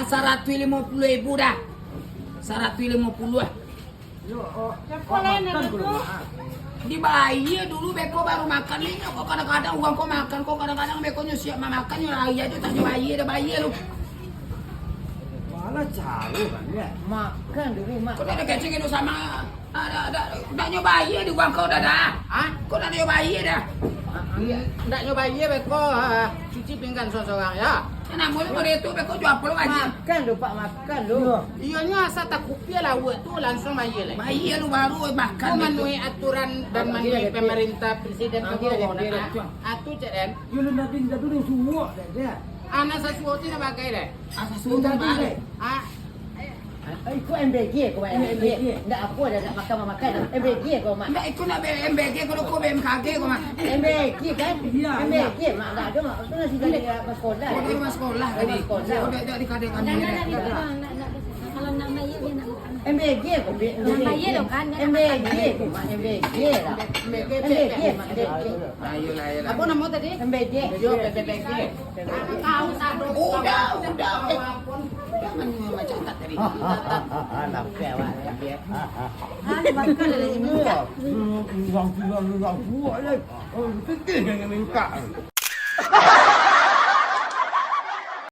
150.000 dah. 150 lah. Dibayar dulu beko baru makan nih. Kok kadang-kadang uang kau makan, kok kadang-kadang beko siap makan raya aja tak dibayar, dah bayar lu. Mana cari kan ya? Makan dulu mak. Kau dah kecing itu sama dah nyobain di uang kau dah. Ah, kau dah nyobain dah. Iya, ndak nyobain beko cuci pinggan seorang ya. Nah, mulai itu beko jual apa lu aja? Makan lu Pak, makan lu. Iyonya asa tak kupia lah itu langsung bayar lah. Bayar lu baru makan. Kau memenuhi aturan dan memenuhi pemerintah presiden kebohongan. Atu ceren. Yo lu nanti dah dulu semua dah. Anak sesuatu nak pakai deh. Asal sudah balik. Ah, Ikut MBG kau MBG. Ndak apa dah nak makan MBG kau mak. Nggak ikut nak BMBG kalau kau BMKG kau mah. MBG kan? MBG mak dah ada mak. Tu nasi dari sekolah. Kau dari sekolah tadi. Sekolah. Kau dah dikadek kami. Kalau nak bayar dia nak makan. MBG kau Nak bayar dong kan? MBG kau mak MBG lah. MBG mak Ayolah. apa nama tadi? MBG. Yo PPPG. Tahu tak? Udah. Jangan macam tak tadi. Nampak awak dia. Makan lagi. Uang buat lah. Oh, penting jangan minta.